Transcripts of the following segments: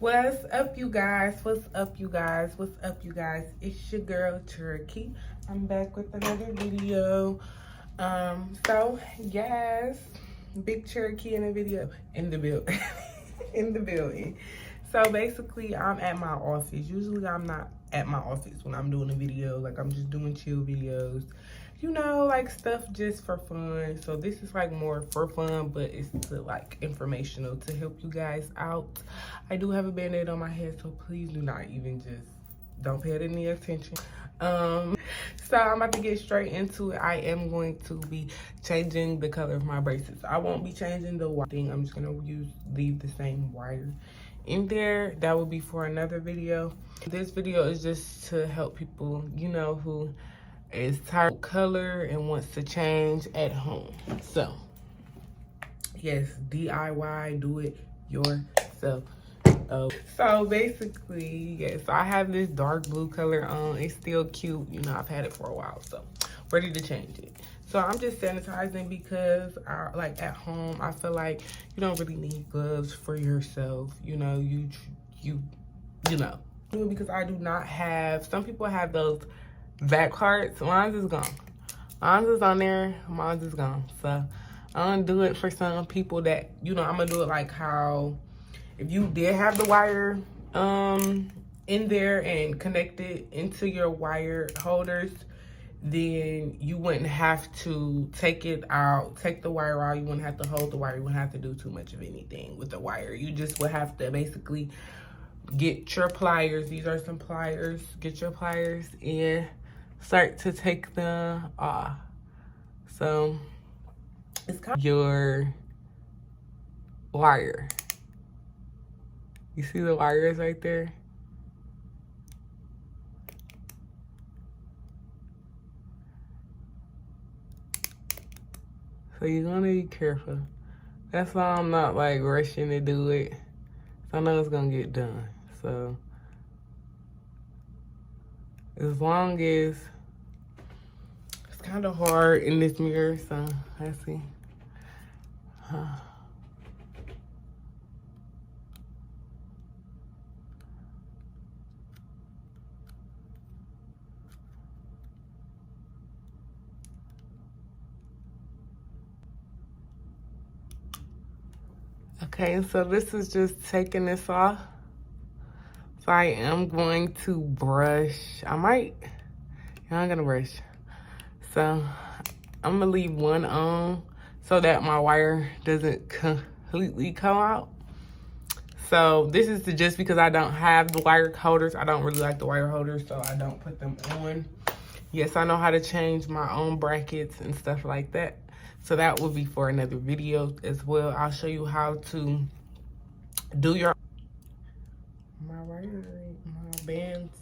What's up, you guys? What's up, you guys? What's up, you guys? It's your girl Turkey. I'm back with another video. So yes, big Cherokee in the video, in the building, in the building. So basically, I'm at my office. Usually, I'm not at my office when I'm doing a video. Like, I'm just doing chill videos. You know, like stuff just for fun. So this is like more for fun, but it's to like informational to help you guys out. I do have a band-aid on my head, so please do not even don't pay it any attention. So I'm about to get straight into it. I am going to be changing the color of my bracelets. I won't be changing the wire thing. I'm just gonna leave the same wire in there. That will be for another video. This video is just to help people, you know, who is tired of color and wants to change at home. So yes, DIY, do it yourself. So basically, yes, I have this dark blue color on. It's still cute, you know. I've had it for a while, so ready to change it. So I'm just sanitizing because like at home, I feel like you don't really need gloves for yourself. You know, you know, because I do not have. Some people have those vac cards. Mine is gone. Mine is on there. Mine is gone. So I'm gonna do it for some people that, you know, I'm gonna do it like how if you did have the wire in there and connected into your wire holders, then you wouldn't have to take it out, take the wire out. You wouldn't have to hold the wire. You wouldn't have to do too much of anything with the wire. You just would have to basically get your pliers. These are some pliers. Get your pliers and start to take them off. So it's kind of your wire. You see the wires right there? So you're gonna be careful. That's why I'm not like rushing to do it. So I know it's gonna get done. So as long as it's kind of hard in this mirror, so let's see. Okay, so this is just taking this off. So I am going to brush. I'm gonna brush. So I'm gonna leave one on so that my wire doesn't completely come out. So this is just because I don't have the wire holders. I don't really like the wire holders, so I don't put them on. Yes, I know how to change my own brackets and stuff like that. So that will be for another video as well. I'll show you how to do your my bands.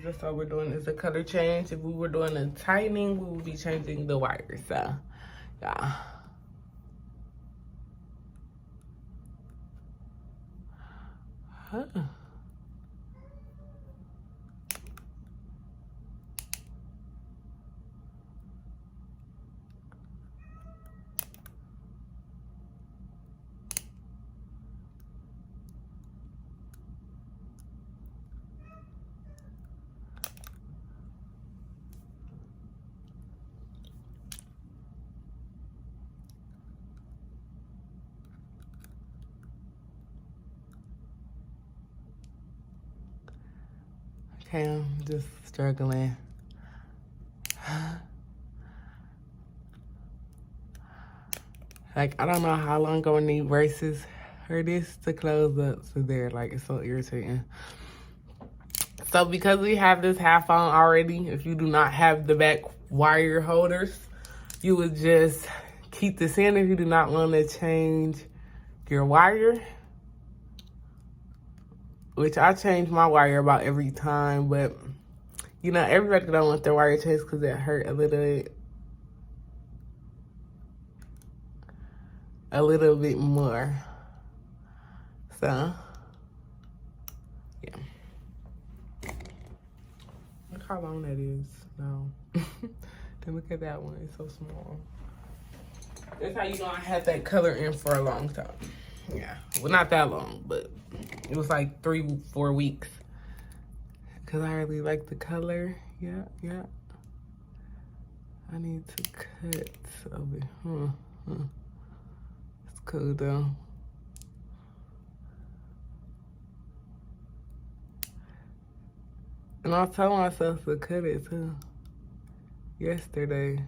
That's all we're doing is a color change. If we were doing a tightening, we would be changing the wires. So yeah. Okay, I'm just struggling. Like, I don't know how long I'm gonna need braces for this to close up to there. Like, it's so irritating. So because we have this half on already, if you do not have the back wire holders, you would just keep this in if you do not want to change your wire. Which I change my wire about every time, but you know, everybody don't want their wire changed because it hurt a little bit more. So yeah. Look how long that is now. Then look at that one, it's so small. That's how you know I had that color in for a long time. Yeah, well, not that long, but It was like 3-4 weeks. Cause I really like the color. Yeah. I need to cut over. It's cool though. And I told myself to cut it too. Yesterday.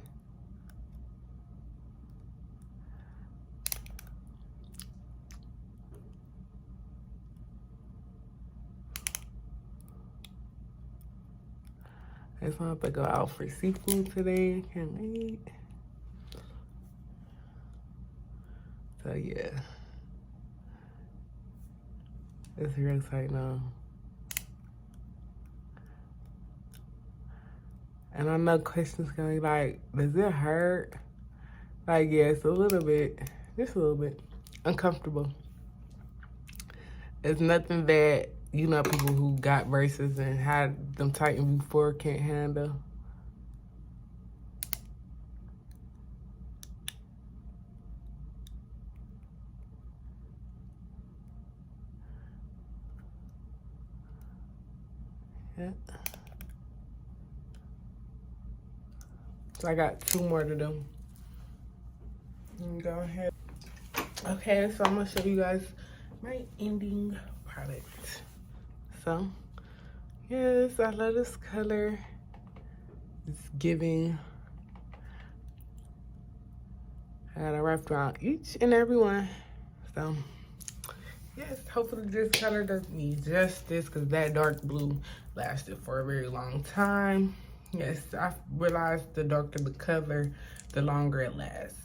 I just want to go out for seafood today. Can't wait. So yeah. It's real tight now. And I know questions gonna be like, does it hurt? Like, yes, a little bit. Just a little bit. Uncomfortable. It's nothing that, you know, people who got braces and had them tightened before can't handle. Yeah. So I got 2 more to do. Go ahead. Okay, so I'm gonna show you guys my ending product. So, yes, I love this color. It's giving. I got a wrap around each and every one. So, yes, hopefully this color does me justice because that dark blue lasted for a very long time. Yes, I realized the darker the color, the longer it lasts.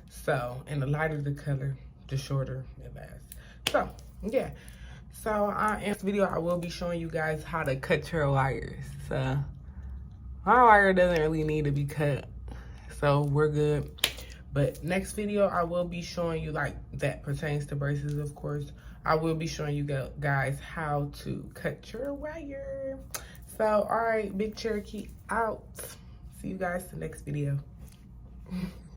So, and the lighter the color, the shorter it lasts. So, yeah. So, in this video, I will be showing you guys how to cut your wires. So, my wire doesn't really need to be cut. So, we're good. But next video, I will be showing you, like, that pertains to braces, of course. I will be showing you guys how to cut your wire. So, all right, Big Cherokee out. See you guys in the next video.